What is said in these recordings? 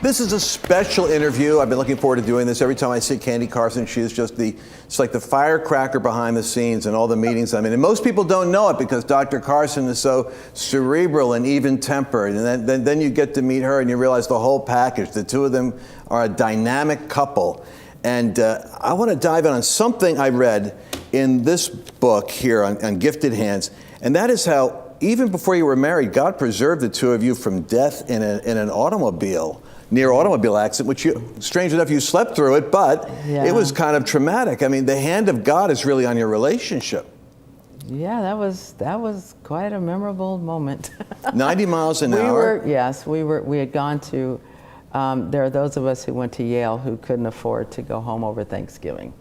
This is a special interview. I've been looking forward to doing this. Every time I see Candy Carson, she is just it's like the firecracker behind the scenes in all the meetings I'm in. And most people don't know it because Dr. Carson is so cerebral and even-tempered. And then you get to meet her and you realize the whole package. The two of them are a dynamic couple. And I want to dive in on something I read in this book here on Gifted Hands. And that is how, even before you were married, God preserved the two of you from death in an automobile. Near automobile accident, which strange enough, you slept through it, but it was kind of traumatic. I mean, the hand of God is really on your relationship. Yeah, that was quite a memorable moment. 90 miles an hour? We had gone to, there are those of us who went to Yale who couldn't afford to go home over Thanksgiving.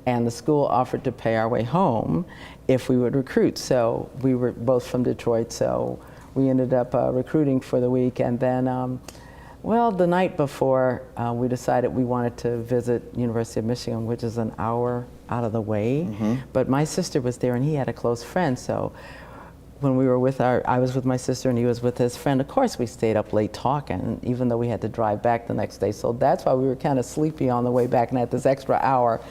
And the school offered to pay our way home if we would recruit. So we were both from Detroit, so we ended up recruiting for the week. And then, well, the night before, we decided we wanted to visit University of Michigan, which is an hour out of the way. Mm-hmm. But my sister was there, and he had a close friend. So when we were I was with my sister, and he was with his friend. Of course, we stayed up late talking, even though we had to drive back the next day. So that's why we were kind of sleepy on the way back, and had this extra hour.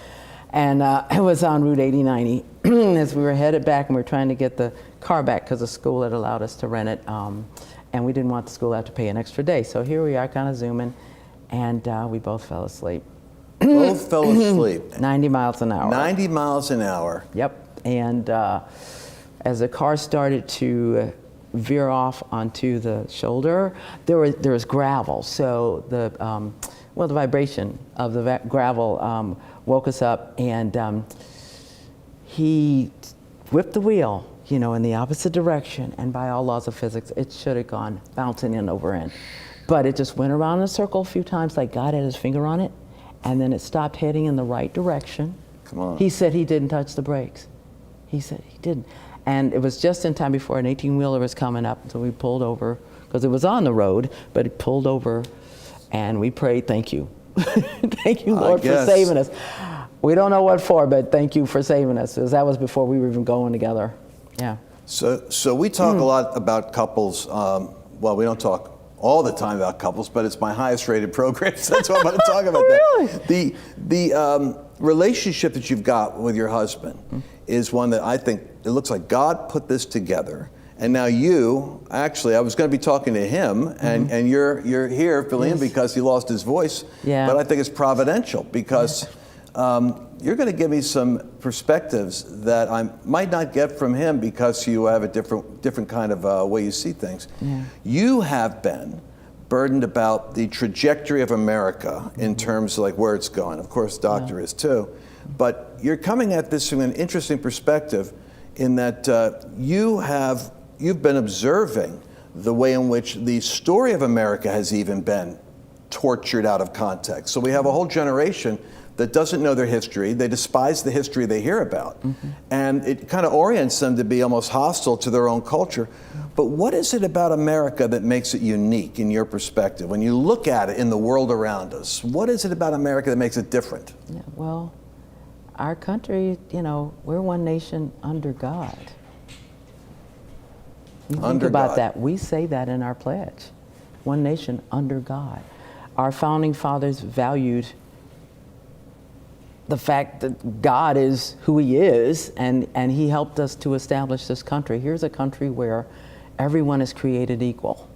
And it was on Route 8090 as we were headed back, and we were trying to get the car back because the school had allowed us to rent it. And we didn't want the school to have to pay an extra day. So here we are kind of zooming, and we both fell asleep. Both fell asleep. 90 miles an hour. 90 miles an hour. Yep. And as the car started to veer off onto the shoulder, there was gravel. So the vibration of the gravel woke us up, and he whipped the wheel, in the opposite direction, and by all laws of physics, it should have gone bouncing in over end. But it just went around in a circle a few times, like God had his finger on it, and then it stopped heading in the right direction. Come on. He said he didn't touch the brakes. He said he didn't. And it was just in time before an 18-wheeler was coming up, so we pulled over, because it was on the road, but it pulled over, and we prayed, thank you. Thank you, Lord, for saving us. We don't know what for, but thank you for saving us, because that was before we were even going together. Yeah. So we talk a lot about couples. Well, we don't talk all the time about couples, but it's my highest rated program, so that's why I'm going to talk about that. Really? The relationship that you've got with your husband is one that I think it looks like God put this together. And now I was going to be talking to him, and you're here filling in because he lost his voice. Yeah. But I think it's providential because you're going to give me some perspectives that I might not get from him because you have a different kind of way you see things. Yeah. You have been burdened about the trajectory of America in terms of like where it's going. Of course, the doctor is too. But you're coming at this from an interesting perspective in that you've been observing the way in which the story of America has even been tortured out of context. So we have a whole generation that doesn't know their history. They despise the history they hear about. Mm-hmm. And it kind of orients them to be almost hostile to their own culture. But what is it about America that makes it unique in your perspective? When you look at it in the world around us, what is it about America that makes it different? Yeah, well, our country, we're one nation under God. You think about that. We say that in our pledge. One nation under God. Our founding fathers valued the fact that God is who he is, and he helped us to establish this country. Here's a country where everyone is created equal.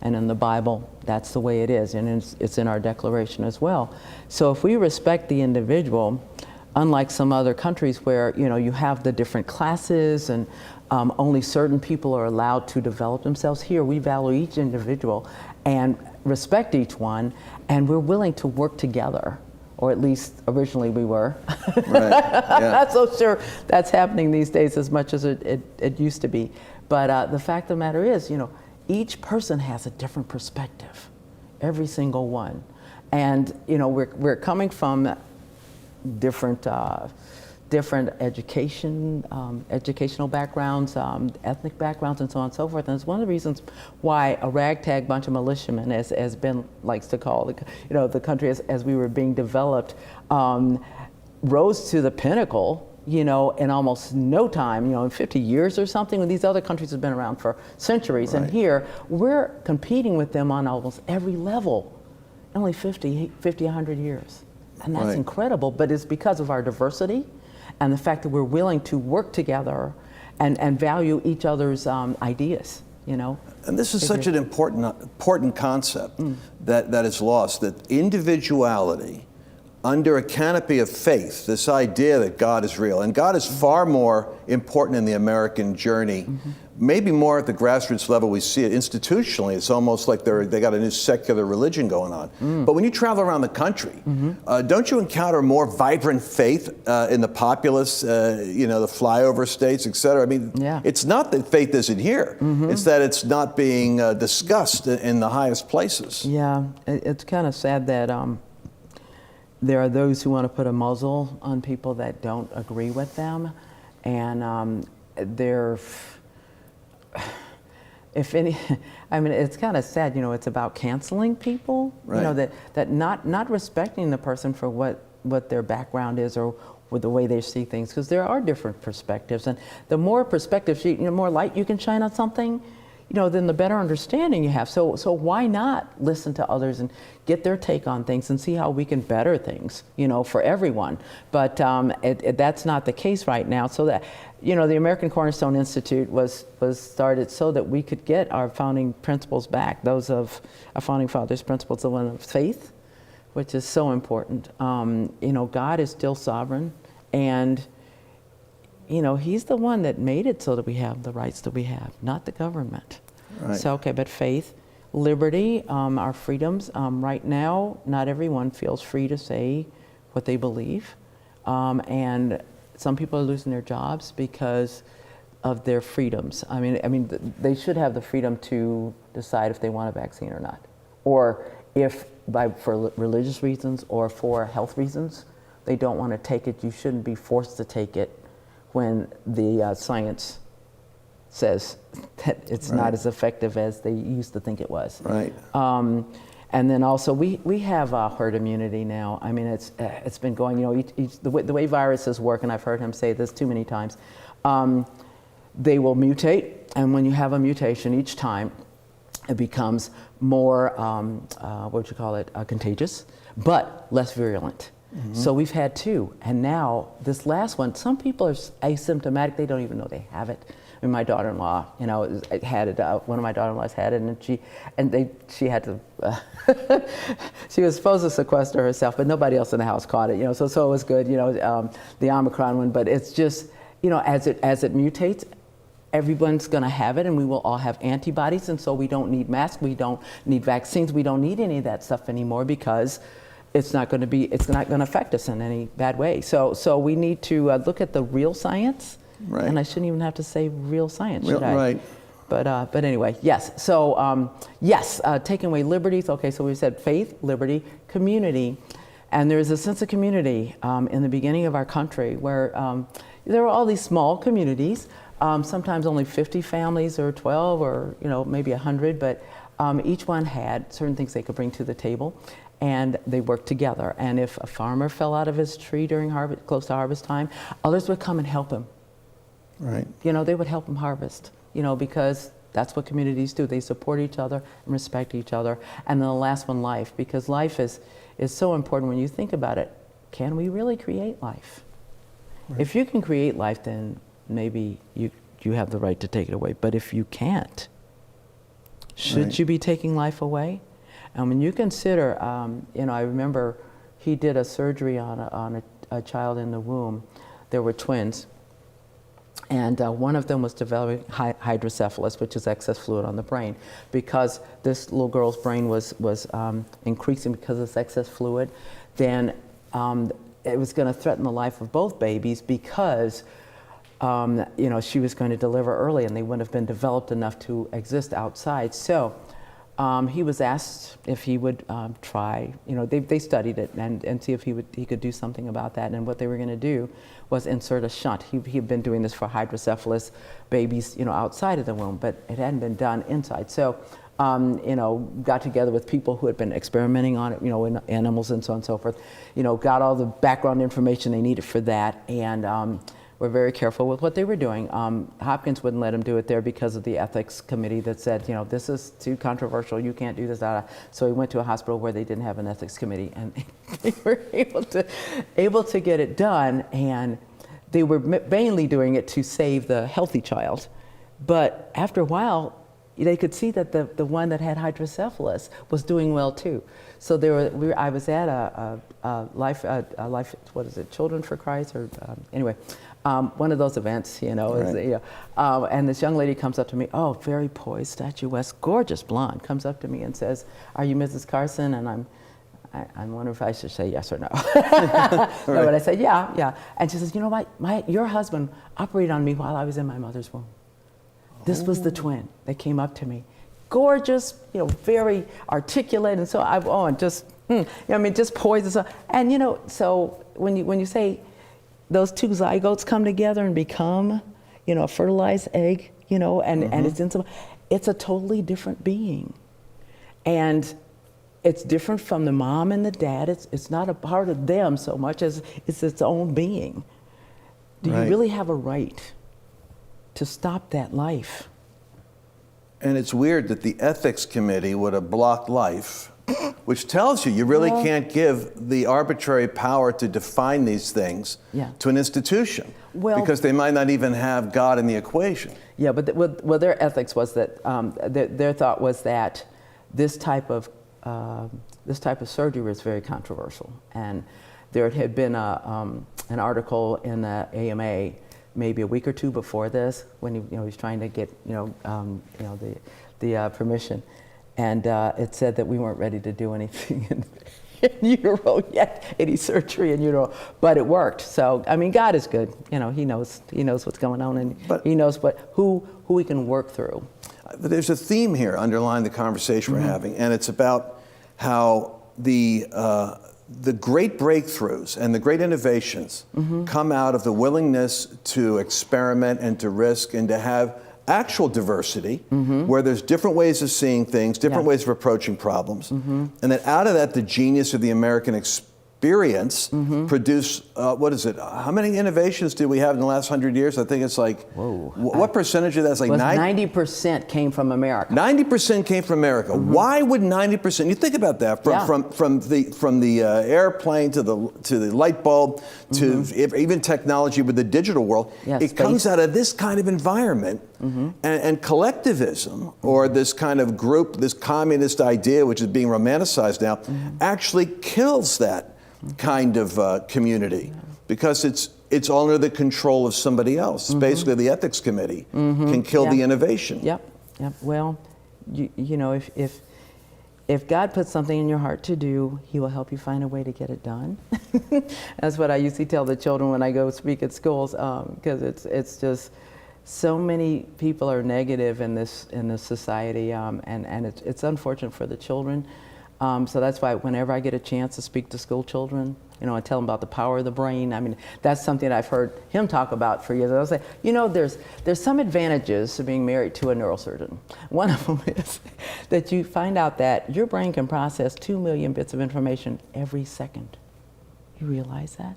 And in the Bible, that's the way it is, and it's in our Declaration as well. So if we respect the individual, unlike some other countries where you have the different classes and only certain people are allowed to develop themselves, here we value each individual and respect each one, and we're willing to work together. Or at least originally we were. Right. Yeah. I'm not so sure that's happening these days as much as it used to be. But the fact of the matter is, each person has a different perspective, every single one. And we're coming from different educational backgrounds, ethnic backgrounds, and so on and so forth. And it's one of the reasons why a ragtag bunch of militiamen, as Ben likes to call the country as we were being developed, rose to the pinnacle, in almost no time, in 50 years or something, when these other countries have been around for centuries. Right. And here, we're competing with them on almost every level. only 50, 100 years. And that's Right. incredible, but it's because of our diversity and the fact that we're willing to work together and value each other's ideas, you know. And this is such an important concept that is lost, that individuality under a canopy of faith, this idea that God is real, and God is far more important in the American journey, maybe more at the grassroots level. We see it institutionally. It's almost like they got a new secular religion going on. But when you travel around the country, don't you encounter more vibrant faith in the populace, you know, the flyover states, et cetera? I mean, it's not that faith isn't here. It's that it's not being discussed in the highest places. Yeah, it's kind of sad that there are those who want to put a muzzle on people that don't agree with them, and if any, I mean, it's kind of sad, you know, it's about canceling people, Right. you know, that not respecting the person for what their background is or with the way they see things, because there are different perspectives, and the more perspectives, you know, more light you can shine on something, you know, then the better understanding you have. So why not listen to others and get their take on things and see how we can better things, you know, for everyone. But that's not the case right now. So that, you know, the American Cornerstone Institute was started so that we could get our founding principles back, those of our founding fathers' principles, the one of faith, which is so important. You know, God is still sovereign, and you know, he's the one that made it so that we have the rights that we have, not the government. Right. So, okay, but faith, liberty, our freedoms. Right now, not everyone feels free to say what they believe. And some people are losing their jobs because of their freedoms. I mean, they should have the freedom to decide if they want a vaccine or not. Or if, for religious reasons or for health reasons, they don't want to take it, you shouldn't be forced to take it when the science says that it's Right. not as effective as they used to think it was. Right. And then also we have herd immunity now. I mean, it's been going, you know, the way viruses work, and I've heard him say this too many times, they will mutate, and when you have a mutation each time, it becomes more, contagious, but less virulent. So we've had two, and now this last one, some people are asymptomatic, they don't even know they have it. I mean, my daughter-in-law, you know, had it, one of my daughter-in-laws had it, and she had to, she was supposed to sequester herself, but nobody else in the house caught it, you know, so it was good, you know, the Omicron one, but it's just, you know, as it mutates, everyone's going to have it, and we will all have antibodies, and so we don't need masks, we don't need vaccines, we don't need any of that stuff anymore, because it's not going to affect us in any bad way. So we need to look at the real science, Right. and I shouldn't even have to say real science, should I? Right. But anyway, yes. So taking away liberties. Okay, so we said faith, liberty, community, and there's a sense of community in the beginning of our country where there were all these small communities. Sometimes only 50 families or 12 or, you know, maybe 100, but each one had certain things they could bring to the table, and they worked together. And if a farmer fell out of his tree during close to harvest time, others would come and help him. Right. You know, they would help him harvest, you know, because that's what communities do. They support each other and respect each other. And then the last one, life, because life is so important when you think about it. Can we really create life? Right. If you can create life, then maybe you have the right to take it away. But if you can't, should Right. you be taking life away? And when you consider, you know, I remember he did a surgery on a child in the womb. There were twins. And one of them was developing hydrocephalus, which is excess fluid on the brain. Because this little girl's brain was increasing because of this excess fluid, then it was going to threaten the life of both babies because you know, she was going to deliver early and they wouldn't have been developed enough to exist outside. So he was asked if he would try, you know, they studied it and see if he could do something about that. And what they were going to do was insert a shunt. He had been doing this for hydrocephalus babies, you know, outside of the womb, but it hadn't been done inside. So, you know, got together with people who had been experimenting on it, you know, in animals and so on and so forth, you know, got all the background information they needed for that, and were very careful with what they were doing. Hopkins wouldn't let him do it there because of the ethics committee that said, this is too controversial, you can't do this. So he went to a hospital where they didn't have an ethics committee, and they were able to get it done. And they were mainly doing it to save the healthy child. But after a while, they could see that the one that had hydrocephalus was doing well too. So I was at a life, what is it, Children for Christ, or anyway, one of those events, Right. And this young lady comes up to me, very poised, statuesque, gorgeous blonde, comes up to me and says, "Are you Mrs. Carson?" And I'm wondering if I should say yes or no. No, but I said, yeah. And she says, "You know what, your husband operated on me while I was in my mother's womb." This was the twin that came up to me. Gorgeous, very articulate, and so just poised and so. And so when you say those two zygotes come together and become, a fertilized egg, and it's a totally different being, and it's different from the mom and the dad. It's not a part of them so much as it's its own being. Do you really have a right to stop that life? And it's weird that the ethics committee would have blocked life, which tells you really can't give the arbitrary power to define these things to an institution, because they might not even have God in the equation. Yeah, but their ethics was that their thought was that this type of surgery was very controversial, and there had been an article in the AMA maybe a week or two before this, when he was trying to get the permission, and it said that we weren't ready to do anything in utero yet, any surgery in utero, but it worked. So God is good. He knows what's going on, and He knows who we can work through. There's a theme here underlying the conversation we're having, and it's about how the great breakthroughs and the great innovations come out of the willingness to experiment and to risk and to have actual diversity, where there's different ways of seeing things, different ways of approaching problems, and that out of that, the genius of the American experience produce, how many innovations did we have in the last 100 years? I think it's like, what percentage of that is like 90% came from America. 90% came from America. Why would 90%? You think about that, from the airplane to the light bulb to even technology with the digital world. It comes out of this kind of environment, and collectivism, or this kind of group, this communist idea, which is being romanticized now, actually kills that kind of community, because it's under the control of somebody else. Basically, the ethics committee can kill the innovation. Yep. Well, if God puts something in your heart to do, He will help you find a way to get it done. That's what I usually tell the children when I go speak at schools, because it's just so many people are negative in this society, and it's unfortunate for the children. So that's why whenever I get a chance to speak to school children, I tell them about the power of the brain. That's something that I've heard him talk about for years. I'll say, there's some advantages to being married to a neurosurgeon. One of them is that you find out that your brain can process 2 million bits of information every second. You realize that?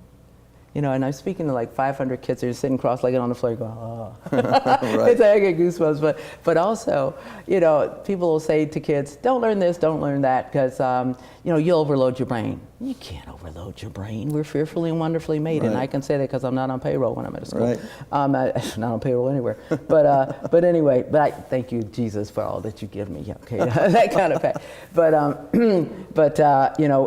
And I'm speaking to like 500 kids who are sitting cross-legged on the floor going, oh. Right. It's like I get goosebumps. But also, people will say to kids, don't learn this, don't learn that, because, you'll overload your brain. You can't overload your brain. We're fearfully and wonderfully made. Right. And I can say that because I'm not on payroll when I'm at a school. Right. I'm not on payroll anywhere. But anyway, I thank you, Jesus, for all that you give me. Okay, that kind of fact. But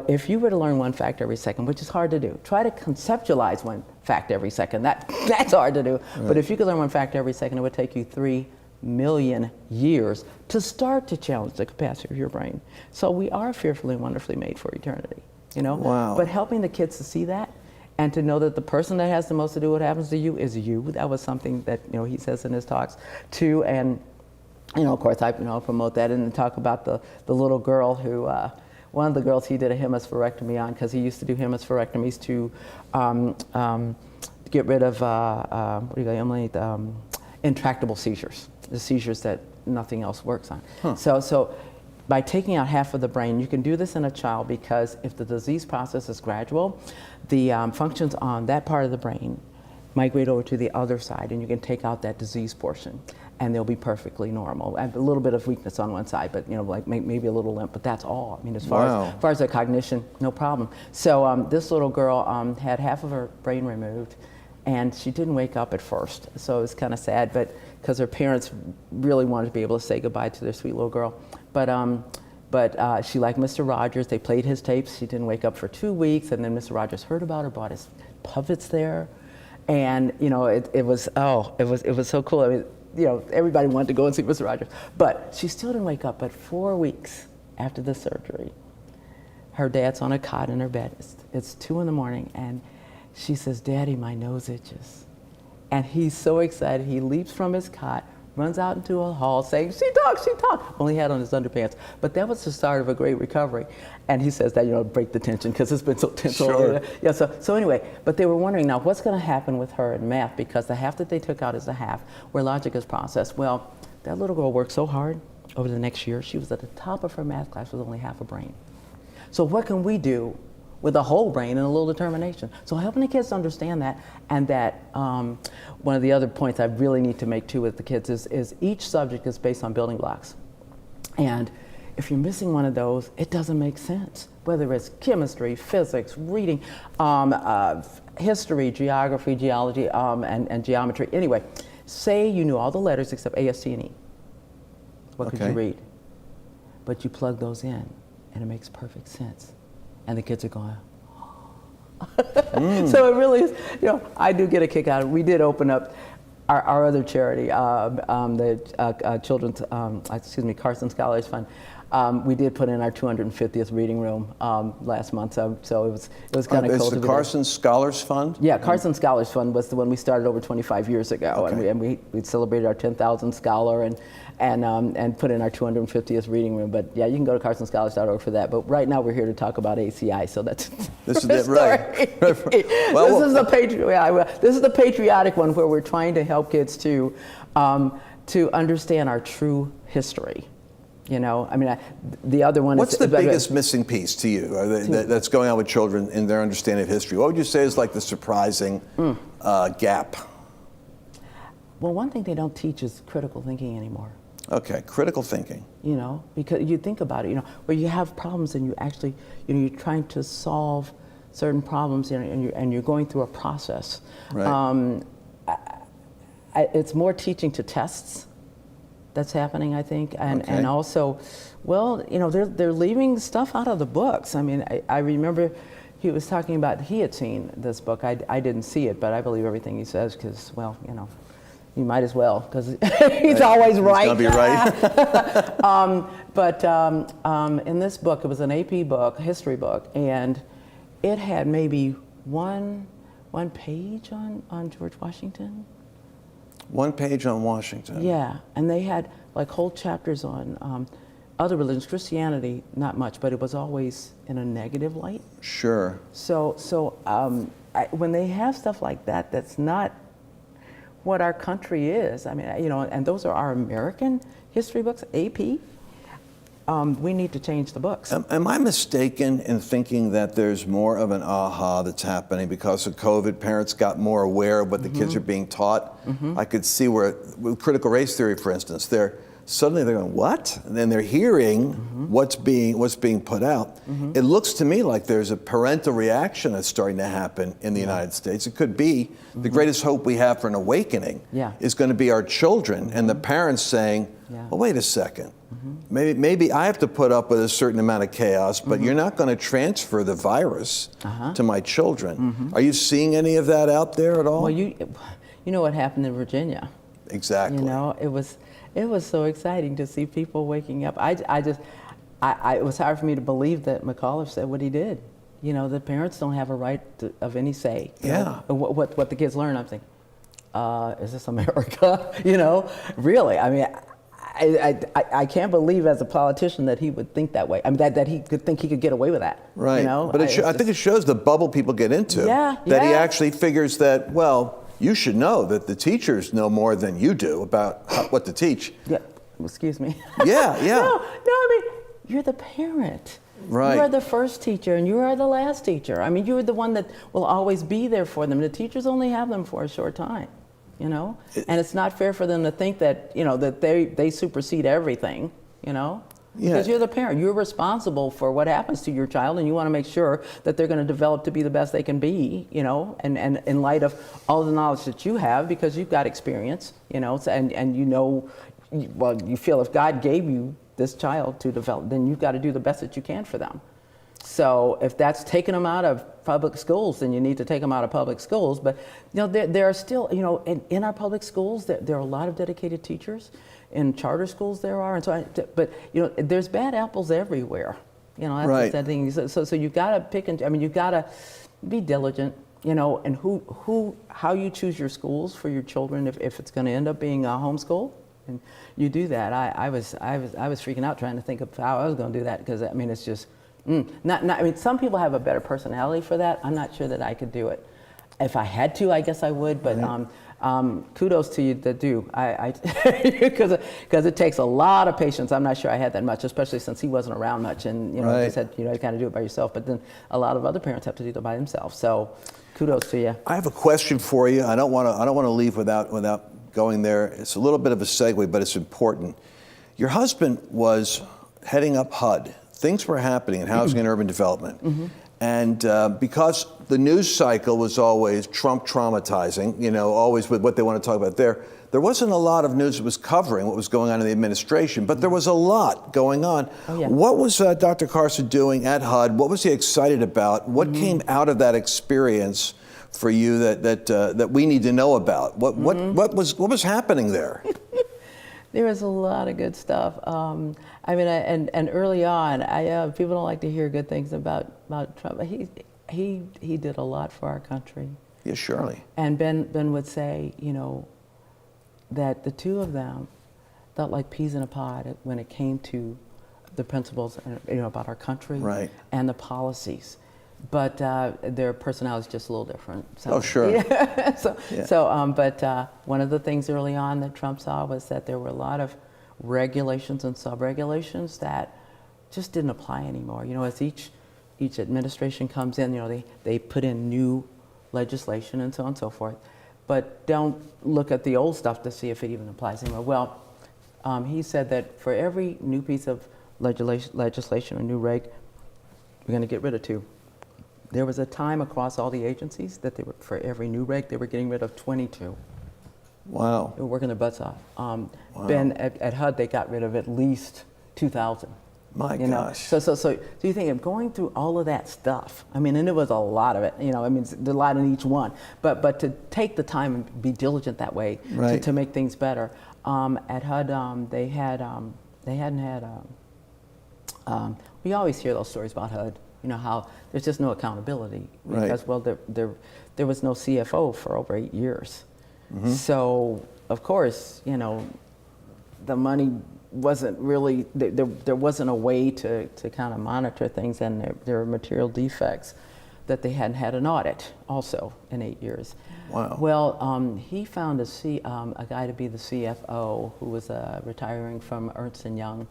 if you were to learn one fact every second, which is hard to do, try to conceptualize one fact every second. That's hard to do. Right. But if you could learn one fact every second, it would take you 3 million years to start to challenge the capacity of your brain. So we are fearfully and wonderfully made for eternity. Wow. But helping the kids to see that, and to know that the person that has the most to do what happens to you is you. That was something that he says in his talks too. And of course I promote that and talk about the little girl who one of the girls he did a hemispherectomy on, because he used to do hemispherectomies to get rid of intractable seizures, the seizures that nothing else works on. So by taking out half of the brain, you can do this in a child, because if the disease process is gradual, the functions on that part of the brain migrate over to the other side, and you can take out that disease portion, and they'll be perfectly normal. And a little bit of weakness on one side, but like maybe a little limp, but that's all. I mean, as far as their cognition, no problem. So this little girl had half of her brain removed, and she didn't wake up at first. So it was kind of sad, but because her parents really wanted to be able to say goodbye to their sweet little girl. But she liked Mr. Rogers. They played his tapes. She didn't wake up for 2 weeks, and then Mr. Rogers heard about her, brought his puppets there, and it was so cool. I mean, everybody wanted to go and see Mr. Rogers, but she still didn't wake up. But 4 weeks after the surgery, her dad's on a cot in her bed. It's 2 in the morning, and she says, "Daddy, my nose itches." And he's so excited, he leaps from his cot, runs out into a hall saying, she talks. Only had on his underpants. But that was the start of a great recovery. And he says that, break the tension, because it's been so tense. Sure. Yeah, so anyway, but they were wondering now what's going to happen with her in math, because the half that they took out is the half where logic is processed. Well, that little girl worked so hard over the next year. She was at the top of her math class with only half a brain. So what can we do with a whole brain and a little determination? So helping the kids understand that, and that one of the other points I really need to make too with the kids is each subject is based on building blocks. And if you're missing one of those, it doesn't make sense. Whether it's chemistry, physics, reading, history, geography, geology, and geometry. Anyway, say you knew all the letters except A, S, T, and E. What could you read? But you plug those in, and it makes perfect sense. And the kids are going, So it really is, I do get a kick out of it. We did open up our other charity, the Children's, Carson Scholars Fund. We did put in our 250th reading room last month, so it was kind of cool. Is the Carson Scholars Fund? Yeah, Carson Scholars Fund was the one we started over 25 years ago, and we celebrated our 10,000th scholar and put in our 250th reading room. But yeah, you can go to carsonscholars.org for that. But right now we're here to talk about ACI, so that's this is it, right? Well, this is the patriotic one where we're trying to help kids to understand our true history. The other one What's the biggest missing piece to you that's going on with children in their understanding of history? What would you say is like the surprising gap? Well, one thing they don't teach is critical thinking anymore. Okay, critical thinking. Because you think about it, where you have problems and you actually, you're trying to solve certain problems and you're going through a process. Right. It's more teaching to tests that's happening, I think, and also, they're leaving stuff out of the books. I mean, I remember he was talking about, he had seen this book. I didn't see it, but I believe everything he says because, you might as well, because he's always right. He's gonna be right. But in this book, it was an AP book, a history book, and it had maybe one page on George Washington. One page on Washington. Yeah, and they had like whole chapters on other religions. Christianity, not much, but it was always in a negative light. Sure. So when they have stuff like that, that's not what our country is. I mean, and those are our American history books, AP. We need to change the books. Am I mistaken in thinking that there's more of an aha that's happening because of COVID? Parents got more aware of what the kids are being taught. I could see where, with critical race theory, for instance, they're going, what? And then they're hearing what's being put out. It looks to me like there's a parental reaction that's starting to happen in the United States. It could be the greatest hope we have for an awakening is going to be our children and the parents saying, well, wait a second. Maybe I have to put up with a certain amount of chaos, but you're not going to transfer the virus to my children. Are you seeing any of that out there at all? Well, you know what happened in Virginia. Exactly. It was so exciting to see people waking up. It was hard for me to believe that McAuliffe said what he did. The parents don't have a right of any say. What the kids learn, I'm thinking, is this America? Really. I mean, I can't believe as a politician that he would think that way. I mean, that he could think he could get away with that. Right. But I think it shows the bubble people get into. That he actually figures that, you should know that the teachers know more than you do about what to teach. Yeah, excuse me. Yeah. No, I mean, you're the parent. Right. You are the first teacher and you are the last teacher. I mean, you are the one that will always be there for them. The teachers only have them for a short time, you know? And it's not fair for them to think that, you know, that they supersede everything, you know? Yeah. Because you're the parent. You're responsible for what happens to your child, and you want to make sure that they're going to develop to be the best they can be, you know, and in light of all the knowledge that you have, because you've got experience, you know, and you know, well, you feel if God gave you this child to develop, then you've got to do the best that you can for them. So if that's taking them out of public schools, then you need to take them out of public schools. But, you know, there are still, you know, in our public schools, there are a lot of dedicated teachers. In charter schools there are, and so but you know, there's bad apples everywhere. You know, that's Right. the sad thing. So you've got to pick and, I mean, you've got to be diligent, you know, and how you choose your schools for your children, if it's going to end up being a homeschool, and you do that. I was freaking out trying to think of how I was going to do that, because I mean, it's just not. I mean, some people have a better personality for that. I'm not sure that I could do it. If I had to, I guess I would, but. Right. Kudos to you that do. Because it takes a lot of patience. I'm not sure I had that much, especially since he wasn't around much, and you know, Right. you said, you know, you kind of do it by yourself. But then a lot of other parents have to do it by themselves. So, kudos to you. I have a question for you. I don't want to leave without going there. It's a little bit of a segue, but it's important. Your husband was heading up HUD. Things were happening in housing and urban development. Mm-hmm. And because the news cycle was always Trump traumatizing, you know, always with what they want to talk about there wasn't a lot of news that was covering what was going on in the administration, but there was a lot going on. Oh, yeah. What was Dr. Carson doing at HUD? What was he excited about? What came out of that experience for you that we need to know about? What was happening there? There was a lot of good stuff. I mean, and early on, people don't like to hear good things about Trump. He did a lot for our country. Yeah, surely. And Ben would say, you know, that the two of them felt like peas in a pod when it came to the principles, you know, about our country, Right. and the policies. But their personalities just a little different. So, Oh, sure. Yeah. Yeah. But one of the things early on that Trump saw was that there were a lot of regulations and sub-regulations that just didn't apply anymore. You know, as each administration comes in, you know, they put in new legislation and so on and so forth, but don't look at the old stuff to see if it even applies anymore. Well, he said that for every new piece of legislation or new reg, we're going to get rid of two. There was a time across all the agencies that they were, for every new reg, they were getting rid of 22. Wow. They were working their butts off. Ben, at HUD, they got rid of at least 2,000. My you know? gosh. So you think of going through all of that stuff, I mean, and it was a lot of it, you know, I mean, there's a lot in each one, but to take the time and be diligent that way, Right. to make things better. At HUD, they hadn't had, we always hear those stories about HUD, you know, how there's just no accountability, Right. because, well, there was no CFO for over 8 years. Mm-hmm. So, of course, you know, the money wasn't really, there wasn't a way to kind of monitor things, and there were material defects that they hadn't had an audit also in 8 years. Wow. Well, he found a guy to be the CFO who was retiring from Ernst & Young.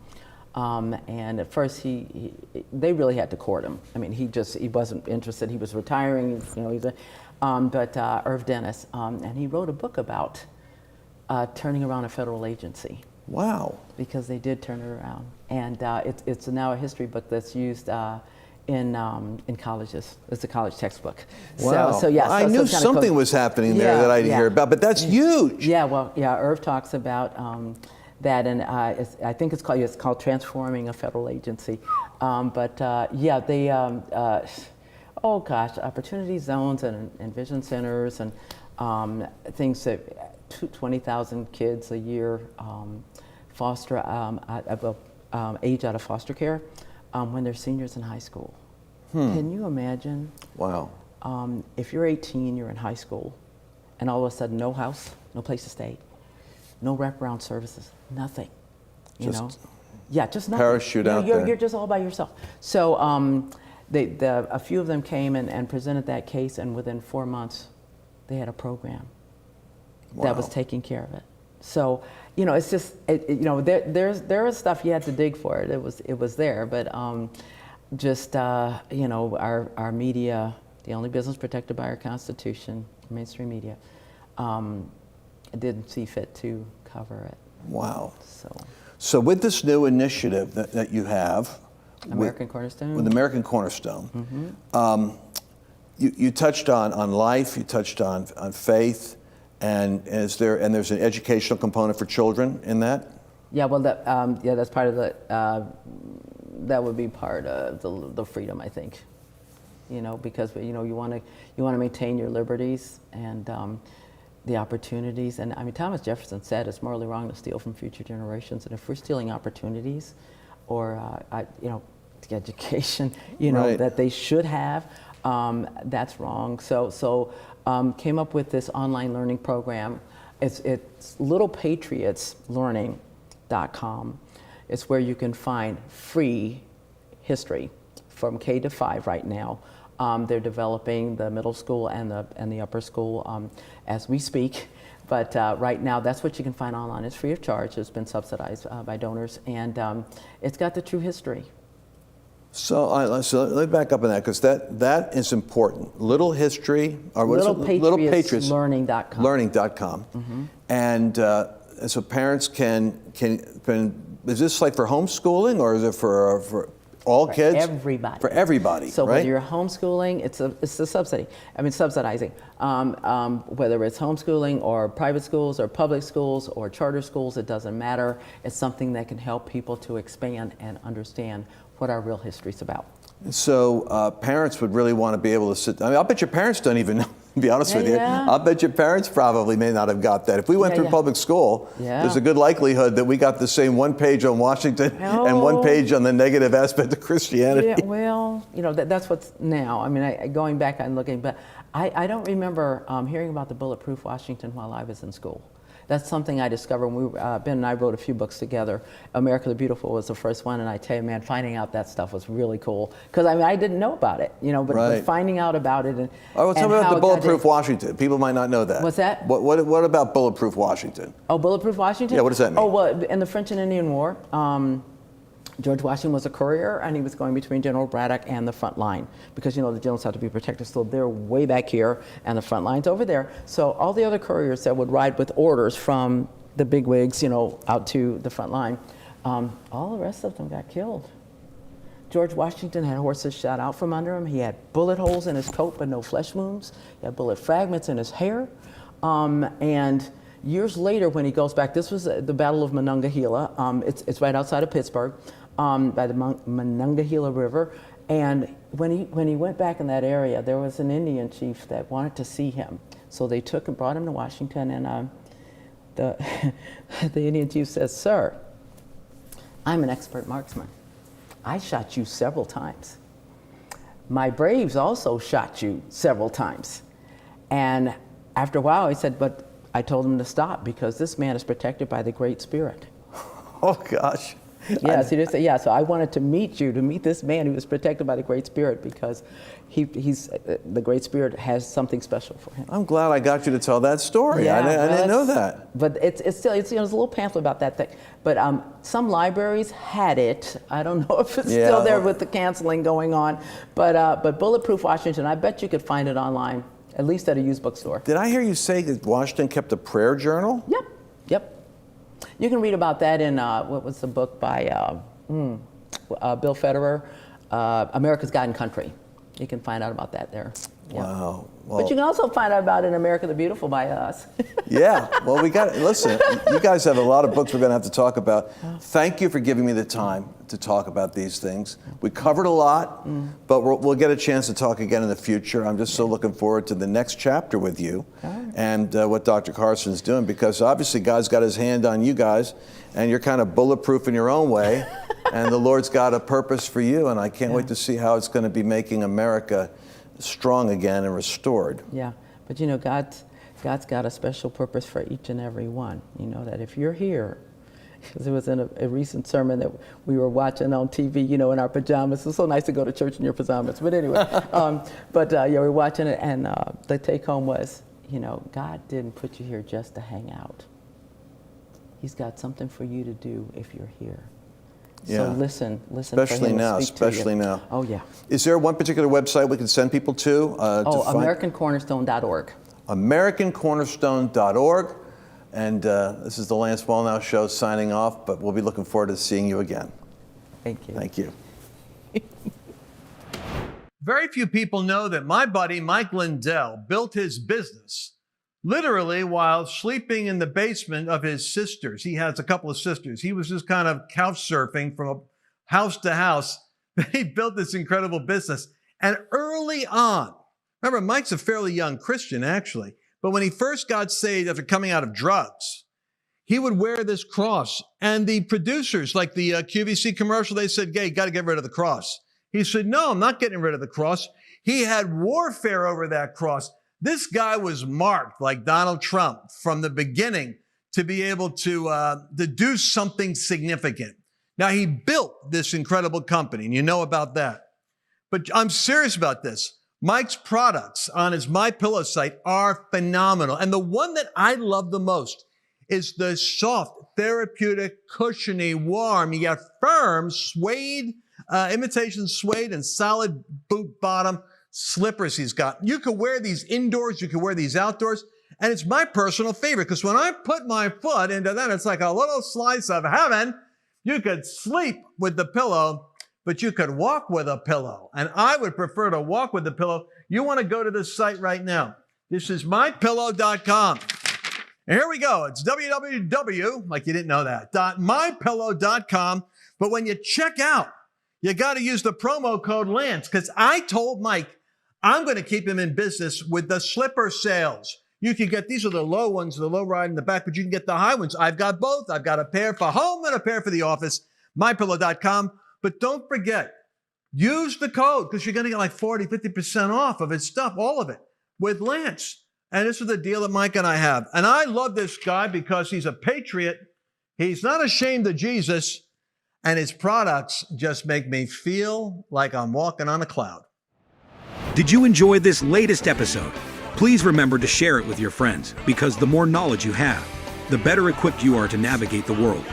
And at first they really had to court him. I mean, he wasn't interested. He was retiring, you know, but Irv Dennis, and he wrote a book about turning around a federal agency. Wow. Because they did turn it around. And it's now a history book that's used in colleges. It's a college textbook. Wow. So yeah. I knew something was happening there that I didn't hear about, but that's huge. Yeah, well, yeah, Irv talks about that, and I think it's called Transforming a Federal Agency. Yeah, they, oh gosh, opportunity zones and vision centers and things that 20,000 kids a year foster age out of foster care when they're seniors in high school. Can you imagine? Wow. If you're 18, you're in high school, and all of a sudden, no house, no place to stay, no wraparound services, nothing. You know? Yeah, just nothing. Parachute out there. You're just all by yourself. So a few of them came and presented that case, and within 4 months, they had a program that was taking care of it. So, you know, it's just, you know, there is stuff you had to dig for it. It was there, but just, our media, the only business protected by our Constitution, mainstream media, didn't see fit to cover it. Wow. So with this new initiative that you have, American Cornerstone? With American Cornerstone, you touched on life, you touched on faith, and there's an educational component for children in that? Yeah, well, that's part of that would be part of the freedom, I think. Because you want to maintain your liberties and the opportunities. And I mean, Thomas Jefferson said it's morally wrong to steal from future generations. And if we're stealing opportunities, or the education, right. that they should have, that's wrong. So came up with this online learning program. It's littlepatriotslearning.com. It's where you can find free history from K to 5 right now. They're developing the middle school and the upper school as we speak. But right now, that's what you can find online. It's free of charge. It's been subsidized by donors, and it's got the true history. So let me back up on that, because that is important. Little history, or what is it? Little Patriots Learning.com. Learning.com. Mm-hmm. And so parents can, is this like for homeschooling, or is it for all kids? Everybody. For everybody, so right? Whether you're homeschooling, it's a subsidy. I mean, subsidizing. Whether it's homeschooling or private schools or public schools or charter schools, it doesn't matter. It's something that can help people to expand and understand what our real history is about. So parents would really want to be able to sit. I mean, I'll bet your parents don't even know. To be honest with you, I'll bet your parents probably may not have got that. If we went through public school, there's a good likelihood that we got the same one page on Washington and one page on the negative aspect of Christianity. Yeah, well, that's what's now. I mean, going back and looking, but I don't remember hearing about the Bulletproof Washington while I was in school. That's something I discovered when Ben and I wrote a few books together. America the Beautiful was the first one, and I tell you, man, finding out that stuff was really cool. Because I didn't know about it, but finding out about it. Tell me about the Bulletproof Washington. People might not know that. What's that? What about Bulletproof Washington? Oh, Bulletproof Washington? Yeah, what does that mean? Oh, well, in the French and Indian War, George Washington was a courier, and he was going between General Braddock and the front line, because the generals have to be protected, so they're way back here and the front line's over there. So all the other couriers that would ride with orders from the bigwigs, out to the front line, all the rest of them got killed. George Washington had horses shot out from under him. He had bullet holes in his coat, but no flesh wounds. He had bullet fragments in his hair. And years later, when he goes back, this was the Battle of Monongahela. It's right outside of Pittsburgh. By the Monongahela River, and when he went back in that area, there was an Indian chief that wanted to see him, so they took and brought him to Washington, and the Indian chief says, "Sir, I'm an expert marksman. I shot you several times. My braves also shot you several times." And after a while, he said, "But I told him to stop because this man is protected by the Great Spirit." Oh gosh. Yes, he did say, so I wanted to meet this man who was protected by the Great Spirit, because he's the Great Spirit has something special for him. I'm glad I got you to tell that story. I didn't know that. But it's still, there's a little pamphlet about that thing. But some libraries had it. I don't know if it's still there with the canceling going on. But Bulletproof Washington, I bet you could find it online, at least at a used bookstore. Did I hear you say that Washington kept a prayer journal? Yep. You can read about that in, what was the book by Bill Federer, America's God and Country. You can find out about that there. Wow. Well, but you can also find out about it in America the Beautiful by us. Well, listen, you guys have a lot of books we're going to have to talk about. Thank you for giving me the time to talk about these things. We covered a lot, but we'll get a chance to talk again in the future. I'm just so looking forward to the next chapter with you and what Dr. Carson's doing, because obviously God's got his hand on you guys, and you're kind of bulletproof in your own way, and the Lord's got a purpose for you, and I can't wait to see how it's going to be making America strong again and restored. Yeah, but God's got a special purpose for each and every one. That if you're here, because it was in a recent sermon that we were watching on TV, in our pajamas. It's so nice to go to church in your pajamas. But anyway, we were watching it, and the take home was, God didn't put you here just to hang out. He's got something for you to do if you're here. Yeah. So listen Especially for him now, to speak to you. especially now. Oh, yeah. Is there one particular website we can send people to? AmericanCornerstone.org. AmericanCornerstone.org. And this is the Lance Wallnau Show signing off, but we'll be looking forward to seeing you again. Thank you. Thank you. Very few people know that my buddy Mike Lindell built his business literally while sleeping in the basement of his sisters. He has a couple of sisters. He was just kind of couch surfing from house to house. He built this incredible business. And early on, remember, Mike's a fairly young Christian, actually. But when he first got saved after coming out of drugs, he would wear this cross. And the producers, like the QVC commercial, they said, "Gay, you got to get rid of the cross." He said, "No, I'm not getting rid of the cross." He had warfare over that cross. This guy was marked like Donald Trump from the beginning to be able to do something significant. Now, he built this incredible company, and you know about that. But I'm serious about this. Mike's products on his MyPillow site are phenomenal. And the one that I love the most is the soft, therapeutic, cushiony, warm, yet firm suede, imitation suede and solid boot bottom slippers he's got. You could wear these indoors, you could wear these outdoors, and it's my personal favorite because when I put my foot into that, it's like a little slice of heaven. You could sleep with the pillow, but you could walk with a pillow. And I would prefer to walk with the pillow. You want to go to this site right now. This is mypillow.com. And here we go. It's www, like you didn't know that, .mypillow.com. But when you check out, you got to use the promo code Lance because I told Mike I'm going to keep him in business with the slipper sales. You can get, these are the low ones, the low ride in the back, but you can get the high ones. I've got both. I've got a pair for home and a pair for the office, mypillow.com. But don't forget, use the code because you're going to get like 40, 50% off of his stuff, all of it, with Lance. And this is the deal that Mike and I have. And I love this guy because he's a patriot. He's not ashamed of Jesus. And his products just make me feel like I'm walking on a cloud. Did you enjoy this latest episode? Please remember to share it with your friends because the more knowledge you have, the better equipped you are to navigate the world.